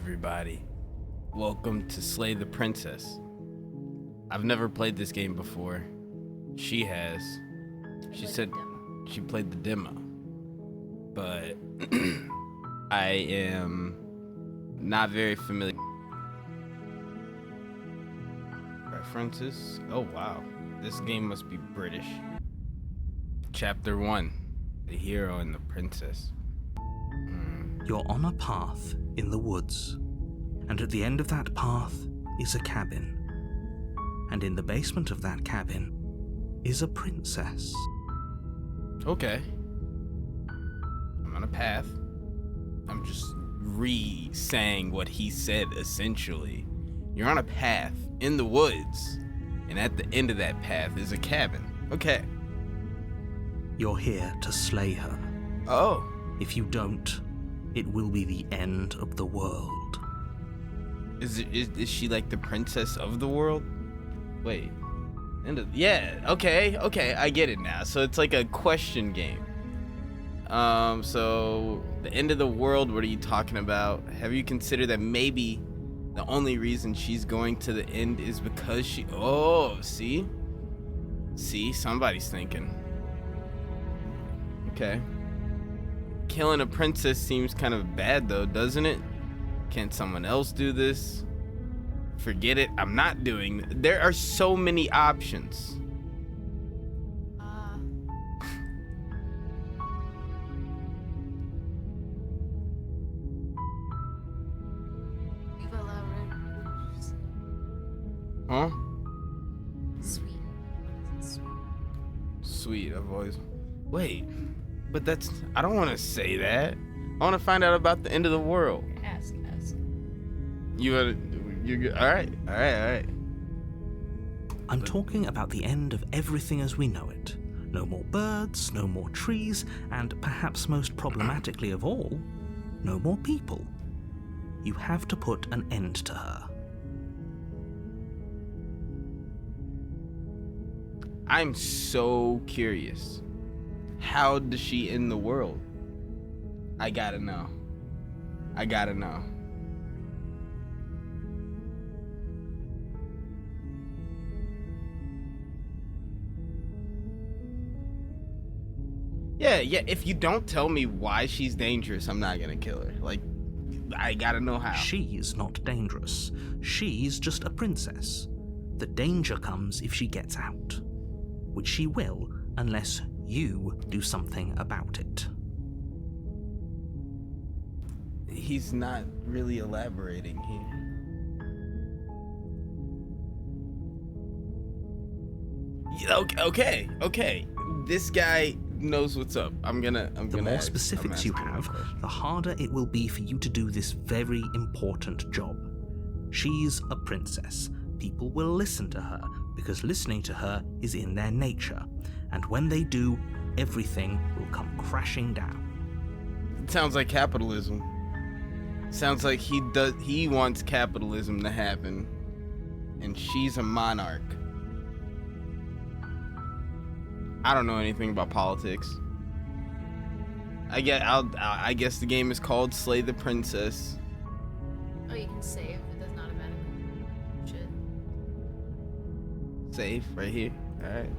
everybody. Welcome to Slay the Princess. I've never played this game before. She has. She said she played the demo. But I am not very familiar. References? Oh wow. This game must be British. Chapter 1. The Hero and the Princess. You're on a path in the woods, and at the end of that path is a cabin. And in the basement of that cabin is a princess. Okay. I'm on a path. I'm just re-saying what he said, essentially. You're on a path in the woods, and at the end of that path is a cabin. Okay. You're here to slay her. Oh. If you don't, it will be the end of the world. Is she like the princess of the world? Wait. Yeah, okay, I get it now. So it's like a question game. So the end of the world, what are you talking about? Have you considered that maybe the only reason she's going to the end is because she... Oh, see? See, somebody's thinking. Okay. Killing a princess seems kind of bad though, doesn't it? Can't someone else do this? Forget it, I'm not doing it. There are so many options. Huh? Sweet. Sweet, I've always... Wait, but that's... I don't want to say that. I want to find out about the end of the world. Ask. You wanna... You're good? Alright. I'm talking about the end of everything as we know it. No more birds, no more trees, and perhaps most problematically of all, no more people. You have to put an end to her. I'm so curious. How does she end the world? I gotta know. Yeah, if you don't tell me why she's dangerous, I'm not gonna kill her. Like, I gotta know how. She's not dangerous. She's just a princess. The danger comes if she gets out, which she will unless you do something about it. He's not really elaborating here. Okay. This guy knows what's up. The more specifics you have, the harder it will be for you to do this very important job. She's a princess. People will listen to her because listening to her is in their nature. And when they do, everything will come crashing down. It sounds like capitalism. Sounds like he wants capitalism to happen. And she's a monarch. I don't know anything about politics. I guess the game is called Slay the Princess. Oh, you can save. It does not automatically. Shit. Save right here. Alright.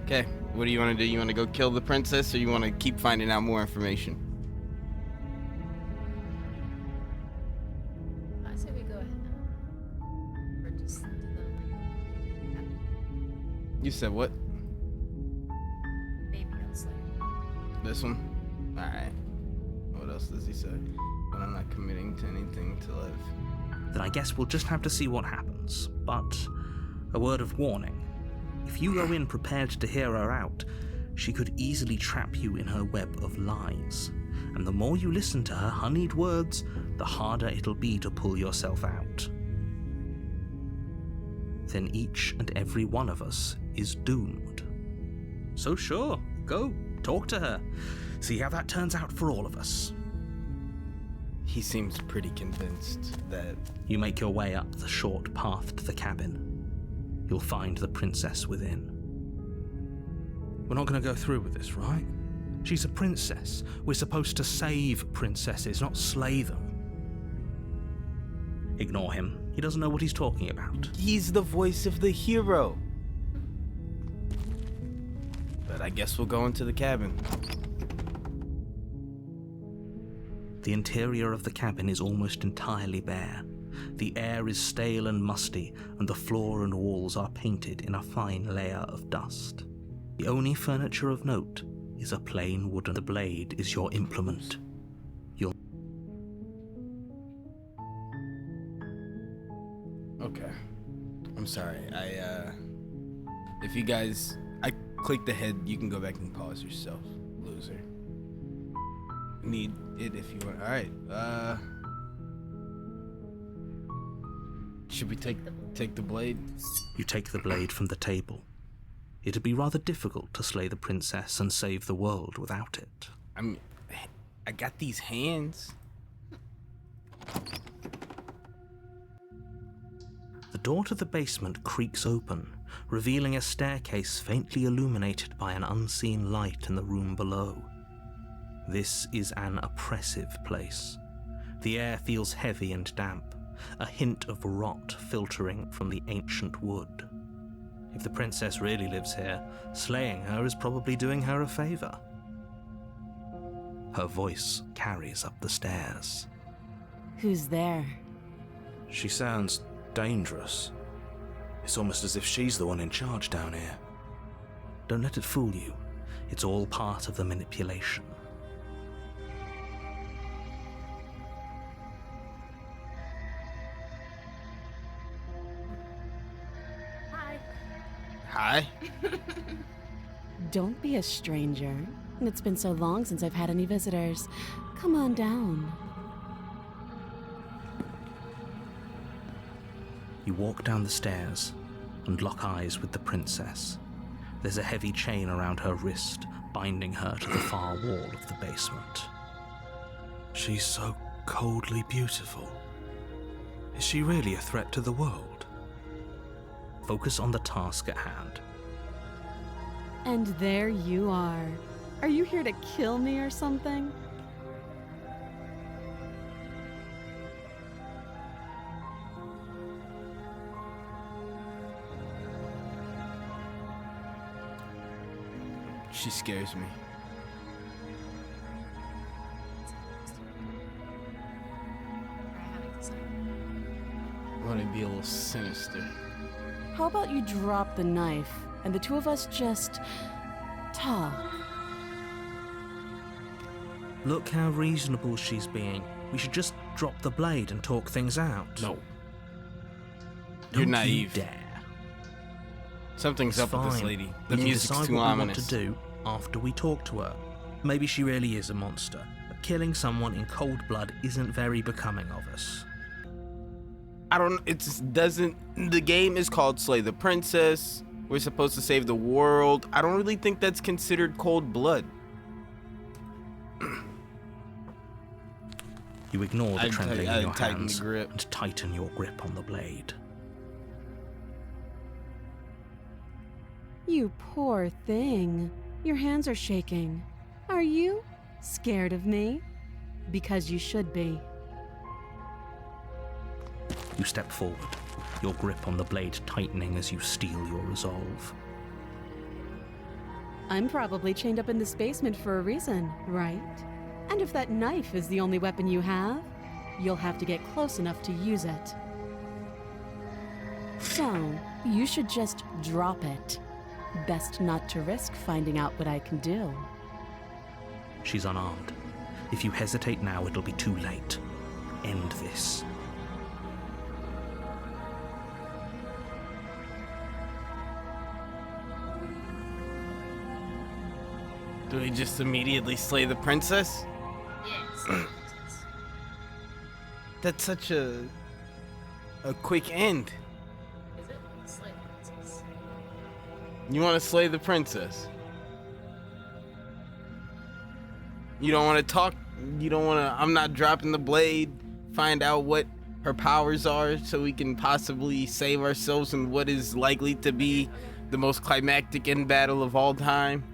Okay, what do you want to do? You want to go kill the princess, or you want to keep finding out more information? I say we go ahead now. Or just do the... You said what? Maybe I'll slay. This one? Alright. What else does he say? But I'm not committing to anything to live. Then I guess we'll just have to see what happens. But a word of warning. If you go in prepared to hear her out, she could easily trap you in her web of lies. And the more you listen to her honeyed words, the harder it'll be to pull yourself out. Then each and every one of us is doomed. So sure, go, talk to her. See how that turns out for all of us. He seems pretty convinced that... You make your way up the short path to the cabin. You'll find the princess within. We're not going to go through with this, right? She's a princess. We're supposed to save princesses, not slay them. Ignore him. He doesn't know what he's talking about. He's the voice of the hero. But I guess we'll go into the cabin. The interior of the cabin is almost entirely bare. The air is stale and musty, and the floor and walls are painted in a fine layer of dust. The only furniture of note is a plain wooden blade is your implement. Okay. I'm sorry. If you guys, I clicked ahead, you can go back and pause yourself, loser. Need it if you want. All right. Should we take the blade? You take the blade from the table. It'd be rather difficult to slay the princess and save the world without it. I got these hands. The door to the basement creaks open, revealing a staircase faintly illuminated by an unseen light in the room below. This is an oppressive place. The air feels heavy and damp, a hint of rot filtering from the ancient wood. If the princess really lives here, slaying her is probably doing her a favor. Her voice carries up the stairs. Who's there? She sounds dangerous. It's almost as if she's the one in charge down here. Don't let it fool you. It's all part of the manipulation. Hi. Hi. Don't be a stranger. It's been so long since I've had any visitors. Come on down. You walk down the stairs and lock eyes with the princess. There's a heavy chain around her wrist, binding her to the far wall of the basement. She's so coldly beautiful. Is she really a threat to the world? Focus on the task at hand. And there you are. Are you here to kill me or something? She scares me. I haven't decided. I want to be a little sinister. How about you drop the knife and the two of us just talk? Look how reasonable she's being. We should just drop the blade and talk things out. No. Don't You're naive. You dare. Something's It's up with this fine. lady. We The can music's decide too what we want ominous. to do after we talk to her. Maybe she really is a monster, but killing someone in cold blood isn't very becoming of us. I don't. It just doesn't. The game is called Slay the Princess. We're supposed to save the world. I don't really think that's considered cold blood. You ignore the trembling in your tighten hands the grip. and tighten your grip on the blade. You poor thing. Your hands are shaking. Are you scared of me? Because you should be. You step forward, your grip on the blade tightening as you steel your resolve. I'm probably chained up in this basement for a reason, right? And if that knife is the only weapon you have, you'll have to get close enough to use it. So, you should just drop it. Best not to risk finding out what I can do. She's unarmed. If you hesitate now, it'll be too late. End this. Do we just immediately slay the princess? Yes. That's such a quick end. Is it? Slay princess. You want to slay the princess? You don't want to talk. You don't want to. I'm not dropping the blade. Find out what her powers are so we can possibly save ourselves in what is likely to be the most climactic end battle of all time.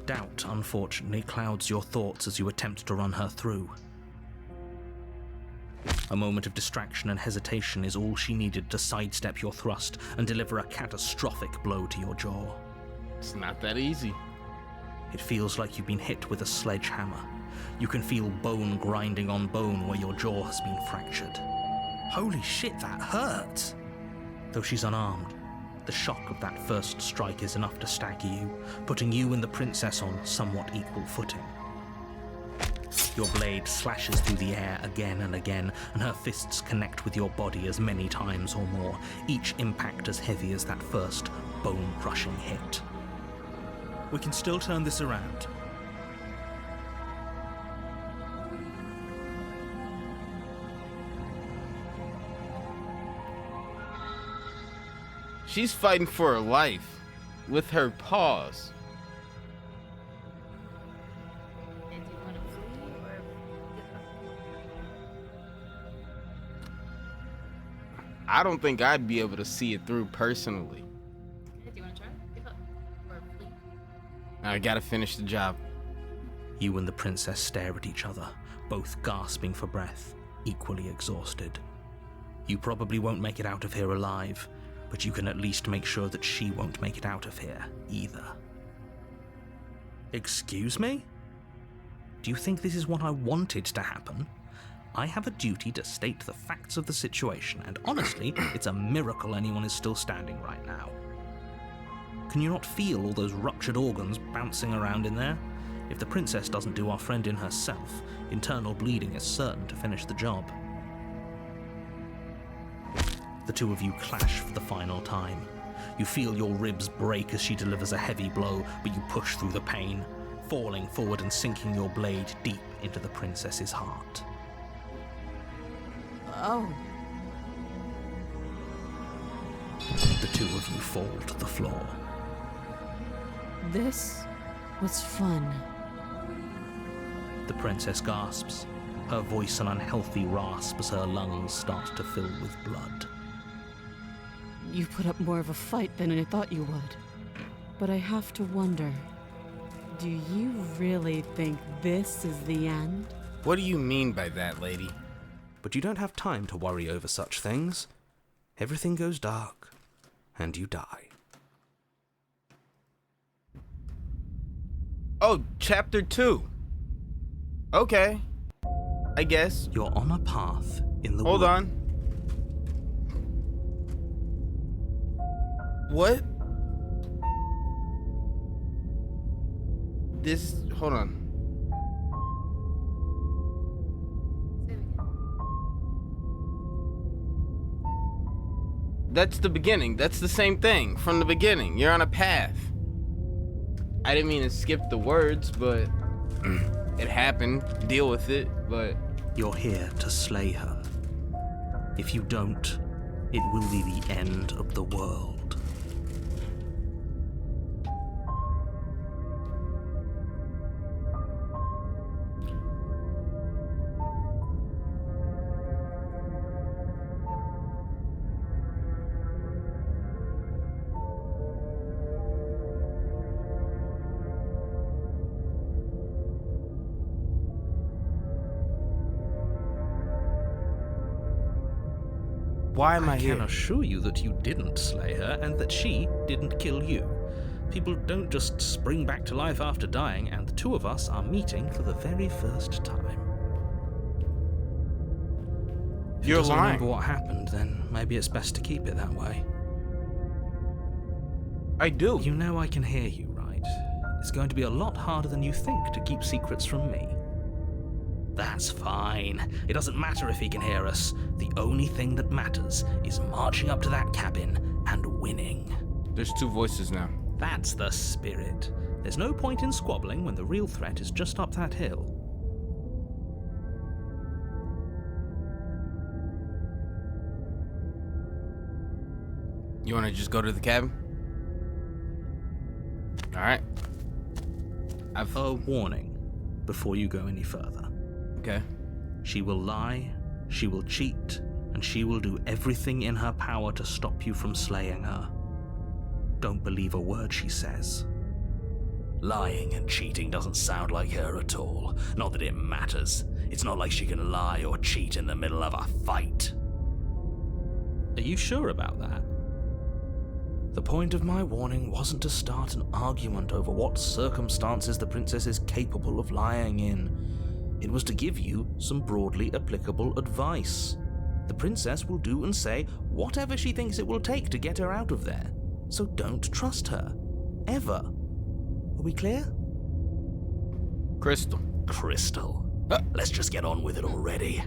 Doubt, unfortunately, clouds your thoughts as you attempt to run her through. A moment of distraction and hesitation is all she needed to sidestep your thrust and deliver a catastrophic blow to your jaw. It's not that easy. It feels like you've been hit with a sledgehammer. You can feel bone grinding on bone where your jaw has been fractured. Holy shit, that hurt! Though she's unarmed, the shock of that first strike is enough to stagger you, putting you and the princess on somewhat equal footing. Your blade slashes through the air again and again, and her fists connect with your body as many times or more, each impact as heavy as that first bone-crushing hit. We can still turn this around. She's fighting for her life with her paws. And do you want to flee or give up? I don't think I'd be able to see it through personally. Okay, do you want to try? Give up or flee? I gotta finish the job. You and the princess stare at each other, both gasping for breath, equally exhausted. You probably won't make it out of here alive, but you can at least make sure that she won't make it out of here either. Excuse me? Do you think this is what I wanted to happen? I have a duty to state the facts of the situation, and honestly, it's a miracle anyone is still standing right now. Can you not feel all those ruptured organs bouncing around in there? If the princess doesn't do our friend in herself, internal bleeding is certain to finish the job. The two of you clash for the final time. You feel your ribs break as she delivers a heavy blow, but you push through the pain, falling forward and sinking your blade deep into the princess's heart. Oh, The two of you fall to the floor. this was fun. The princess gasps, her voice an unhealthy rasp as her lungs start to fill with blood. You put up more of a fight than I thought you would. But I have to wonder, do you really think this is the end? What do you mean by that, lady? But you don't have time to worry over such things. Everything goes dark, and you die. Oh, chapter 2. Okay. I guess. You're on a path in the Hold wood. on. What? Hold on. Say it again. That's the beginning. That's the same thing from the beginning. You're on a path. I didn't mean to skip the words, but it happened. Deal with it, but You're here to slay her. If you don't, it will be the end of the world. why am I I here? can assure you that you didn't slay her and that she didn't kill you. People don't just spring back to life after dying, and the two of us are meeting for the very first time. If You're you doesn't lying. remember what happened, then maybe it's best to keep it that way. I do. You know I can hear you, right? It's going to be a lot harder than you think to keep secrets from me. That's fine. It doesn't matter if he can hear us. The only thing that matters is marching up to that cabin and winning. There's two voices now. That's the spirit. There's no point in squabbling when the real threat is just up that hill. You want to just go to the cabin? All right. A warning before you go any further. Okay. She will lie, she will cheat, and she will do everything in her power to stop you from slaying her. Don't believe a word she says. Lying and cheating doesn't sound like her at all. Not that it matters. It's not like she can lie or cheat in the middle of a fight. Are you sure about that? The point of my warning wasn't to start an argument over what circumstances the princess is capable of lying in. It was to give you some broadly applicable advice. The princess will do and say whatever she thinks it will take to get her out of there. So don't trust her. Ever. Are we clear? Crystal. Crystal. Let's just get on with it already.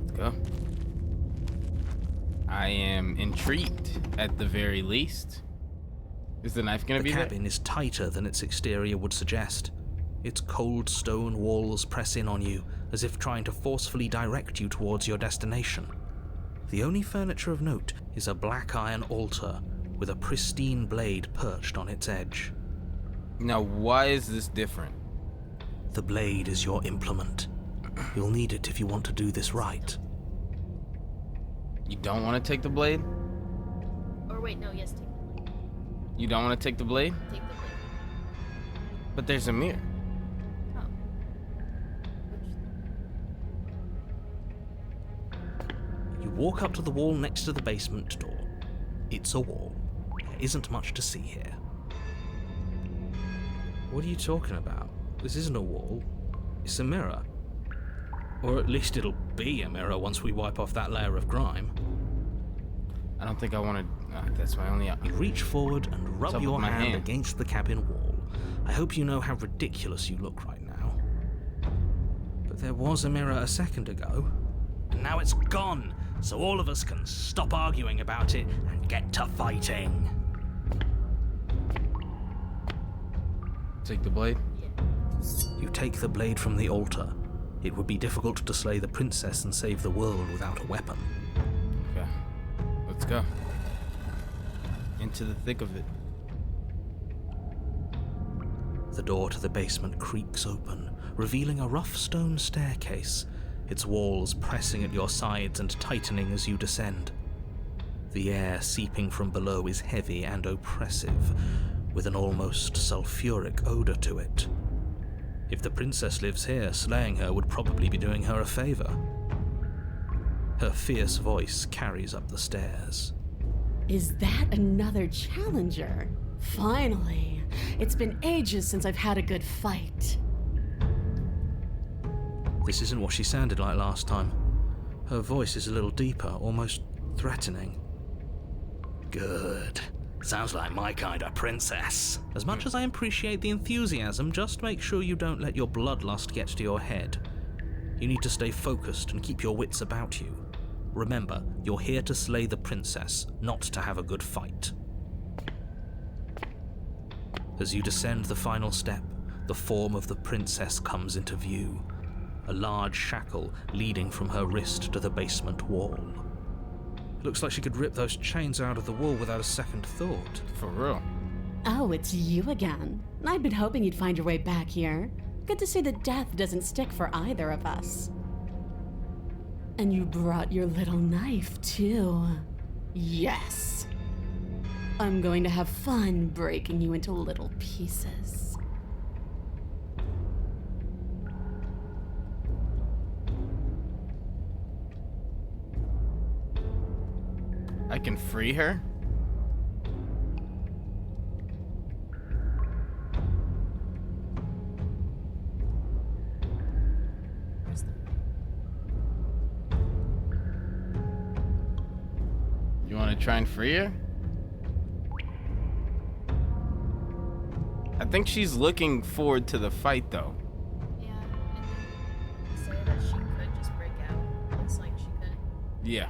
Let's go. I am intrigued, at the very least. Is the knife gonna be there? The cabin is tighter than its exterior would suggest. Its cold stone walls press in on you, as if trying to forcefully direct you towards your destination. The only furniture of note is a black iron altar with a pristine blade perched on its edge. Now, why is this different? The blade is your implement. You'll need it if you want to do this right. You don't want to take the blade? Or wait, no, yes, take the blade. You don't want to take the blade? Take the blade. But there's a mirror. Oh. You walk up to the wall next to the basement door. It's a wall. There isn't much to see here. What are you talking about? This isn't a wall. It's a mirror. Or at least it'll be a mirror once we wipe off that layer of grime. I don't think I want to... that's my only... You reach forward and What's rub up your with my hand hand? against the cabin wall. I hope you know how ridiculous you look right now. But there was a mirror a second ago, and now it's gone, so all of us can stop arguing about it and get to fighting. Take the blade? You take the blade from the altar. It would be difficult to slay the princess and save the world without a weapon. Okay. Let's go. Into the thick of it. The door to the basement creaks open, revealing a rough stone staircase, its walls pressing at your sides and tightening as you descend. The air seeping from below is heavy and oppressive, with an almost sulfuric odor to it. If the princess lives here, slaying her would probably be doing her a favor. Her fierce voice carries up the stairs. Is that another challenger? Finally. It's been ages since I've had a good fight. This isn't what she sounded like last time. Her voice is a little deeper, almost threatening. Good. Sounds like my kind of princess. As much as I appreciate the enthusiasm, just make sure you don't let your bloodlust get to your head. You need to stay focused and keep your wits about you. Remember, you're here to slay the princess, not to have a good fight. As you descend the final step, the form of the princess comes into view. A large shackle leading from her wrist to the basement wall. Looks like she could rip those chains out of the wall without a second thought. For real. Oh, it's you again. I'd been hoping you'd find your way back here. Good to see that death doesn't stick for either of us. And you brought your little knife, too. Yes. I'm going to have fun breaking you into little pieces. I can free her? Where's the... You want to try and free her? I think she's looking forward to the fight, though. Yeah, and say that she could just break out. Looks like she could. Yeah.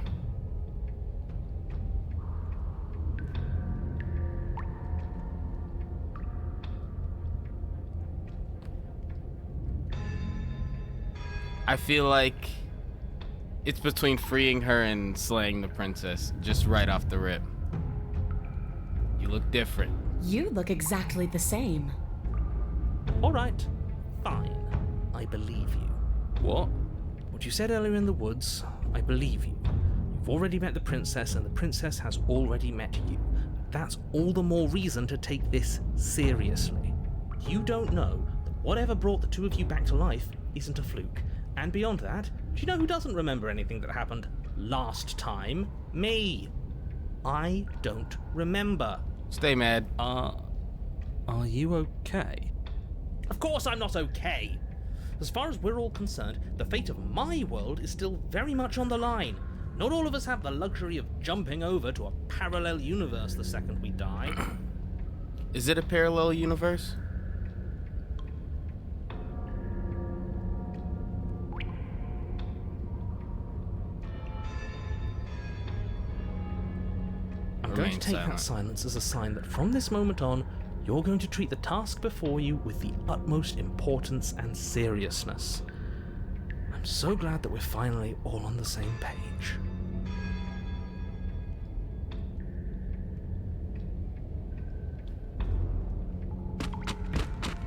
I feel like it's between freeing her and slaying the princess, just right off the rip. You look different. You look exactly the same. All right, fine. I believe you. What? What you said earlier in the woods, I believe you. You've already met the princess, and the princess has already met you. that's all the more reason to take this seriously. You don't know that whatever brought the two of you back to life isn't a fluke. And beyond that, do you know who doesn't remember anything that happened last time? Me. I don't remember. Stay mad. Are you okay? Of course I'm not okay. As far as we're all concerned, the fate of my world is still very much on the line. Not all of us have the luxury of jumping over to a parallel universe the second we die. Is it a parallel universe? I'm going to take that silence as a sign that from this moment on, you're going to treat the task before you with the utmost importance and seriousness. I'm so glad that we're finally all on the same page.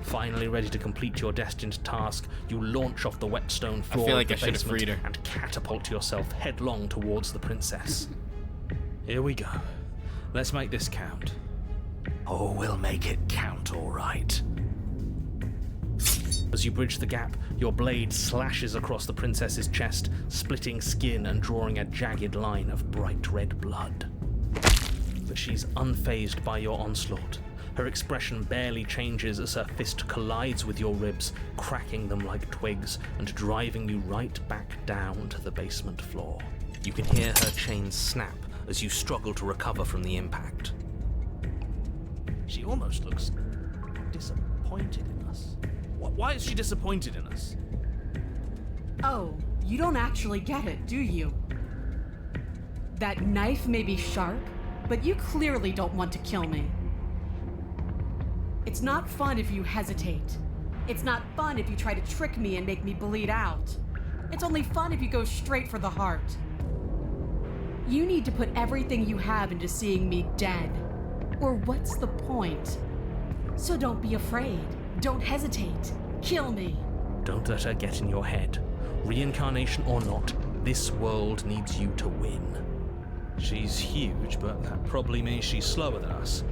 Finally ready to complete your destined task, you launch off the wet stone floor I feel like of I the should have freed basement her. and catapult yourself headlong towards the princess. Here we go. Let's make this count. Oh, we'll make it count, all right. As you bridge the gap, your blade slashes across the princess's chest, splitting skin and drawing a jagged line of bright red blood. But she's unfazed by your onslaught. Her expression barely changes as her fist collides with your ribs, cracking them like twigs and driving you right back down to the basement floor. You can hear her chains snap as you struggle to recover from the impact. She almost looks disappointed in us. Why is she disappointed in us? Oh, you don't actually get it, do you? That knife may be sharp, but you clearly don't want to kill me. It's not fun if you hesitate. It's not fun if you try to trick me and make me bleed out. It's only fun if you go straight for the heart. You need to put everything you have into seeing me dead. Or what's the point? So don't be afraid. Don't hesitate. Kill me. Don't let her get in your head. Reincarnation or not, this world needs you to win. She's huge, but that probably means she's slower than us.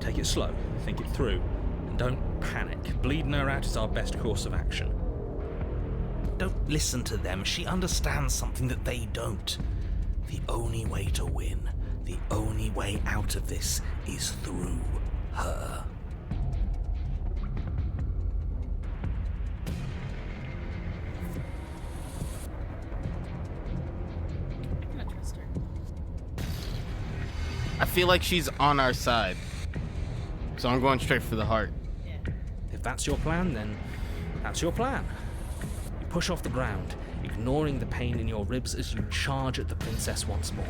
Take it slow, think it through, and don't panic. Bleeding her out is our best course of action. Don't listen to them. She understands something that they don't. The only way to win, the only way out of this is through her. I cannot trust her. I feel like she's on our side. So I'm going straight for the heart. Yeah. If that's your plan, then that's your plan. You push off the ground, ignoring the pain in your ribs as you charge at the princess once more.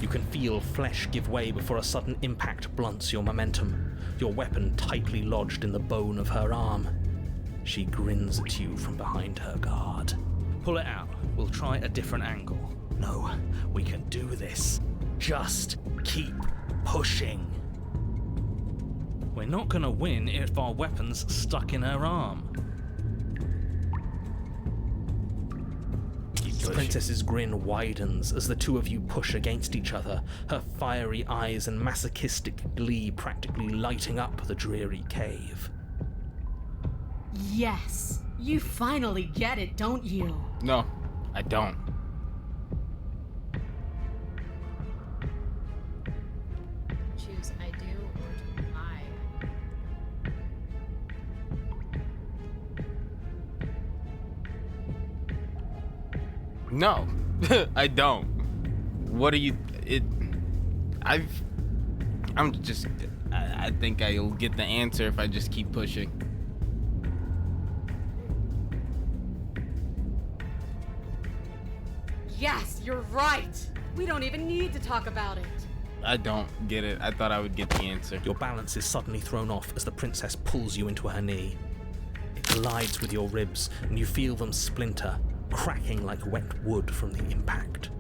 You can feel flesh give way before a sudden impact blunts your momentum, your weapon tightly lodged in the bone of her arm. She grins at you from behind her guard. Pull it out. We'll try a different angle. No, we can do this. Just keep pushing. We're not gonna win if our weapon's stuck in her arm. The princess's grin widens as the two of you push against each other, her fiery eyes and masochistic glee practically lighting up the dreary cave. Yes, you finally get it, don't you? No, I don't. Choose I do or do I. No, I don't. What are you? I think I'll get the answer if I just keep pushing. Yes, you're right. We don't even need to talk about it. I don't get it. I thought I would get the answer. Your balance is suddenly thrown off as the princess pulls you into her knee. It collides with your ribs, and you feel them splinter, cracking like wet wood from the impact.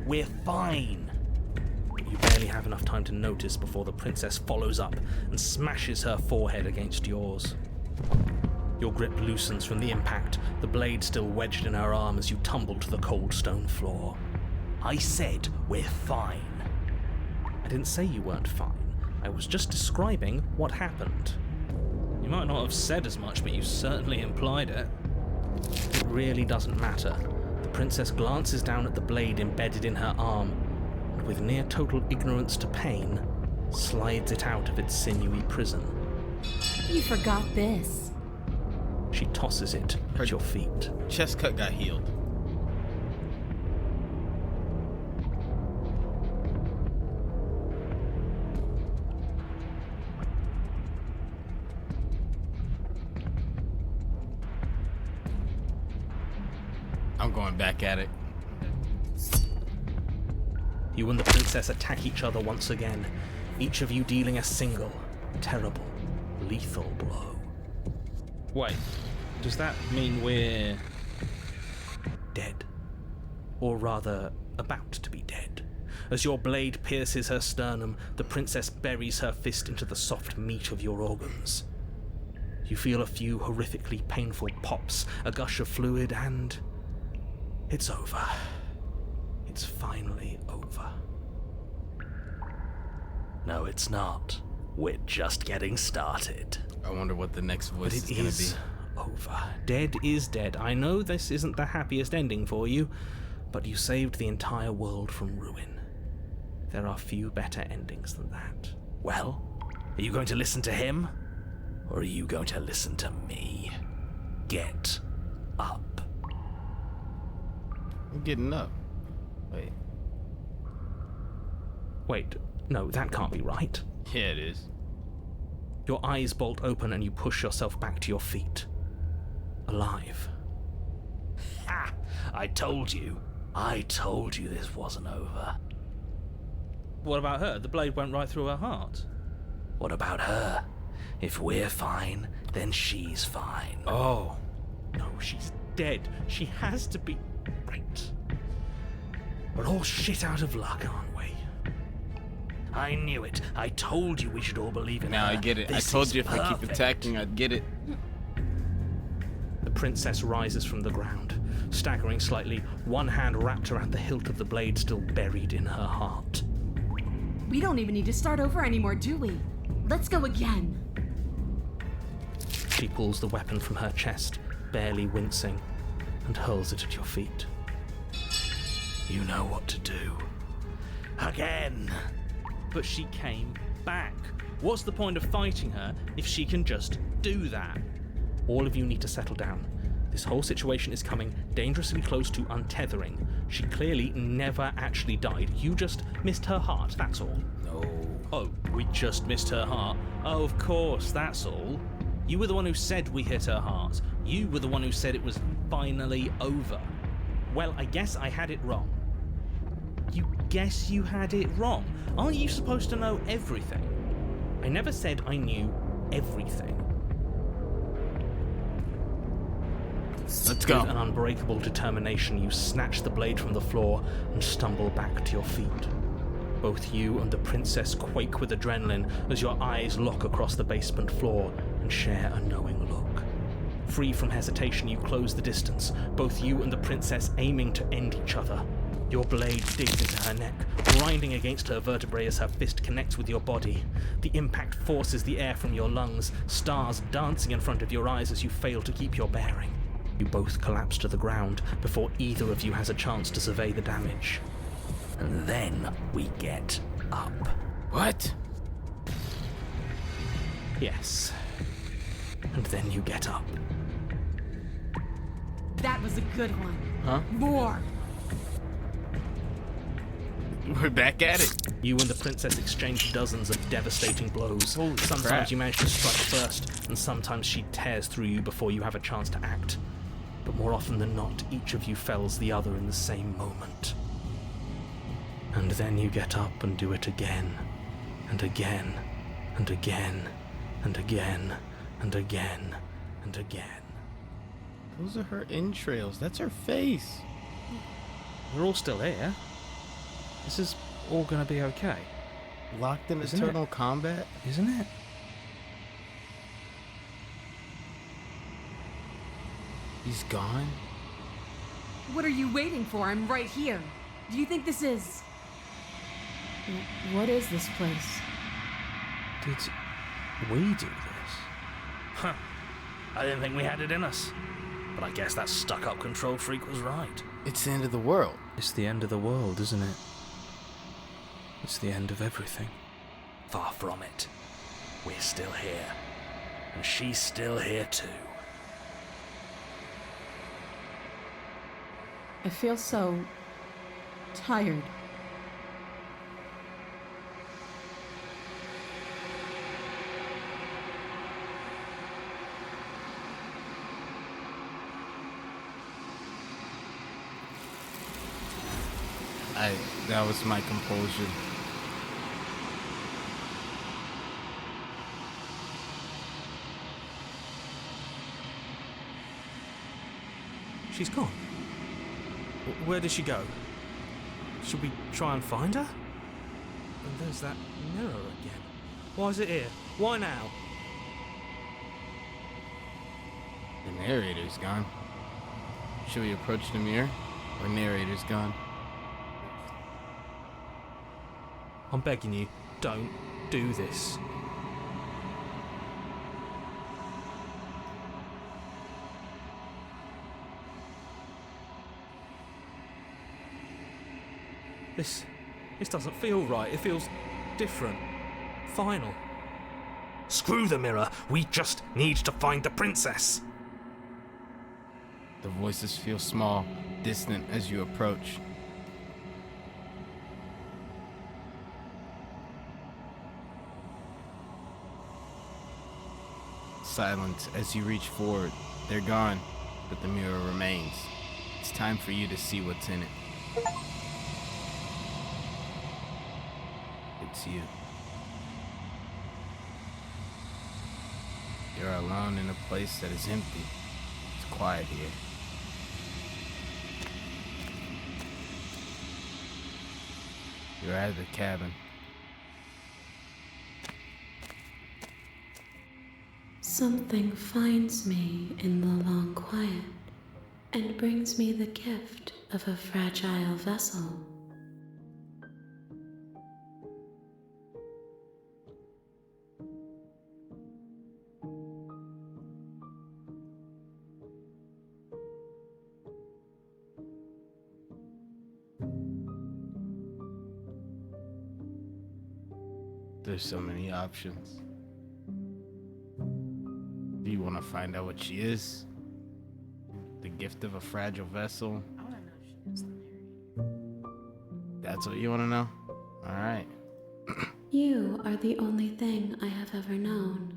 We're fine! But you barely have enough time to notice before the princess follows up and smashes her forehead against yours. Your grip loosens from the impact, the blade still wedged in her arm as you tumble to the cold stone floor. I said we're fine. I didn't say you weren't fine. I was just describing what happened. You might not have said as much, but you certainly implied it. It really doesn't matter. The princess glances down at the blade embedded in her arm, and with near total ignorance to pain, slides it out of its sinewy prison. You forgot this. She tosses it at your feet. Chest cut got healed. I'm going back at it. You and the princess attack each other once again, each of you dealing a single, terrible, lethal blow. Wait, does that mean we're... Dead. Or rather, about to be dead. As your blade pierces her sternum, the princess buries her fist into the soft meat of your organs. You feel a few horrifically painful pops, a gush of fluid, and... it's over. It's finally over. No, it's not. We're just getting started. I wonder what the next voice But is it gonna is be. over. Dead is dead. I know this isn't the happiest ending for you, but you saved the entire world from ruin. There are few better endings than that. Well, are you going to listen to him? Or are you going to listen to me? Get up. I'm getting up. Wait. Wait, no, that can't be right. Yeah, it is. Your eyes bolt open and you push yourself back to your feet. Alive. Ha! I told you. I told you this wasn't over. What about her? The blade went right through her heart. What about her? If we're fine, then she's fine. Oh. No, she's dead. She has to be... right. We're all shit out of luck, aren't we? I knew it. I told you we should all believe in Now her. I get it. This I told is you if I keep perfect. attacking, I'd get it. The princess rises from the ground, staggering slightly, one hand wrapped around the hilt of the blade still buried in her heart. We don't even need to start over anymore, do we? Let's go again. She pulls the weapon from her chest, barely wincing, and hurls it at your feet. You know what to do. Again! But she came back. What's the point of fighting her if she can just do that? All of you need to settle down. This whole situation is coming dangerously close to untethering. She clearly never actually died. You just missed her heart, that's all. No. Oh, we just missed her heart. Oh, of course, that's all. You were the one who said we hit her heart. You were the one who said it was finally over. Well, I guess I had it wrong. You guess you had it wrong. Aren't you supposed to know everything? I never said I knew everything. Let's go. With an unbreakable determination, you snatch the blade from the floor and stumble back to your feet. Both you and the princess quake with adrenaline as your eyes lock across the basement floor and share a knowing look. Free from hesitation, you close the distance, both you and the princess aiming to end each other. Your blade digs into her neck, grinding against her vertebrae as her fist connects with your body. The impact forces the air from your lungs, stars dancing in front of your eyes as you fail to keep your bearing. You both collapse to the ground before either of you has a chance to survey the damage. And then we get up. What? Yes. And then you get up. That was a good one. Huh? More. We're back at it. You and the princess exchange dozens of devastating blows. Holy sometimes crap. you manage to strike first, and sometimes she tears through you before you have a chance to act. But more often than not, each of you fells the other in the same moment. And then you get up and do it again, and again, and again, and again, and again, and again. Those are her entrails. That's her face. We're all still here. This is all gonna be okay, Locked in Isn't eternal combat. isn't it? He's gone. What are you waiting for? I'm right here. do you think this is... What is this place? Did we do this? Huh. I didn't think we had it in us. But I guess that stuck-up control freak was right. It's the end of the world. It's the end of the world, isn't it? It's the end of everything. Far from it. We're still here. And she's still here too. I feel so... tired. That was my compulsion. She's gone. Where did she go? Should we try and find her? And there's that mirror again. Why is it here? Why now? The narrator's gone. Should we approach the mirror? Or narrator's gone? I'm begging you, don't do this. This doesn't feel right. It feels different. Final. Screw the mirror. We just need to find the princess. The voices feel small, distant as you approach. Silence as you reach forward. They're gone, but the mirror remains. It's time for you to see what's in it. It's you. You're alone in a place that is empty. It's quiet here. You're at the cabin. Something finds me in the long quiet and brings me the gift of a fragile vessel. There's so many options. Do you want to find out what she is? The gift of a fragile vessel? I want to know if she is the narrator. That's what you want to know? Alright. You are the only thing I have ever known.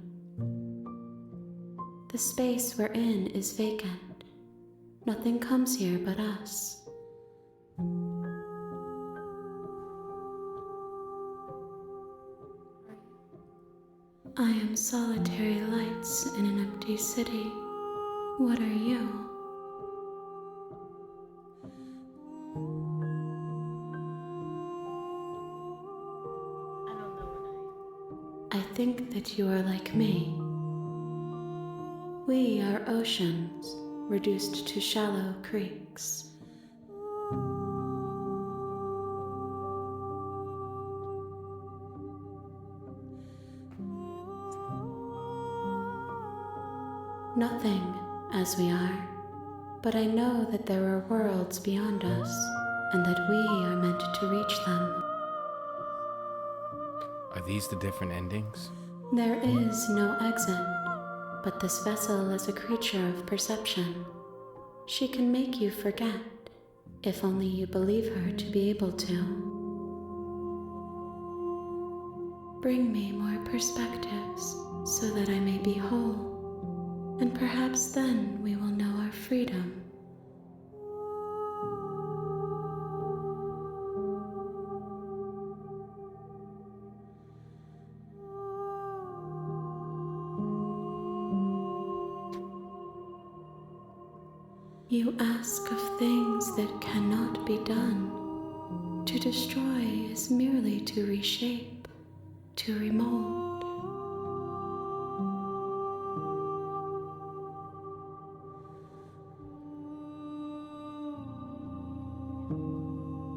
The space we're in is vacant. Nothing comes here but us. I am solitary lights in an empty city. What are you? I don't know what I think that you are like me. We are oceans, reduced to shallow creeks. Nothing, as we are, but I know that there are worlds beyond us, and that we are meant to reach them. Are these the different endings? There is no exit, but this vessel is a creature of perception. She can make you forget, if only you believe her to be able to. Bring me more perspectives, so that I may be whole. And perhaps then we will know our freedom. You ask of things that cannot be done. To destroy is merely to reshape, to remold.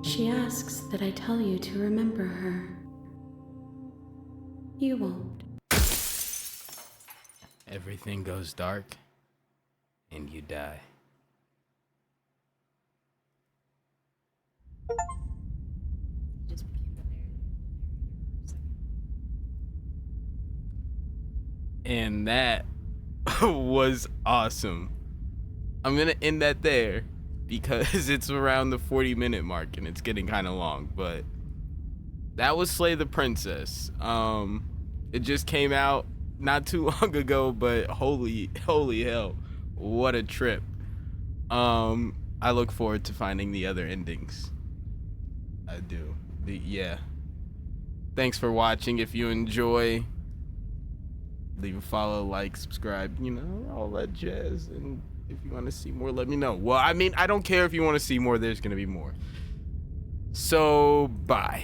She She asks that I tell you to remember her. You won't. Everything goes dark, and you die. It just became the narrative for a second. And that was awesome. I'm gonna end that there because it's around the 40-minute mark and it's getting kind of long, but that was Slay the Princess. It just came out not too long ago, but holy hell, what a trip. I look forward to finding the other endings. I do. Yeah. Thanks for watching. If you enjoy, leave a follow, like, subscribe, you know, all that jazz. And if you want to see more, let me know. Well, I mean, I don't care if you want to see more, there's going to be more. So, bye.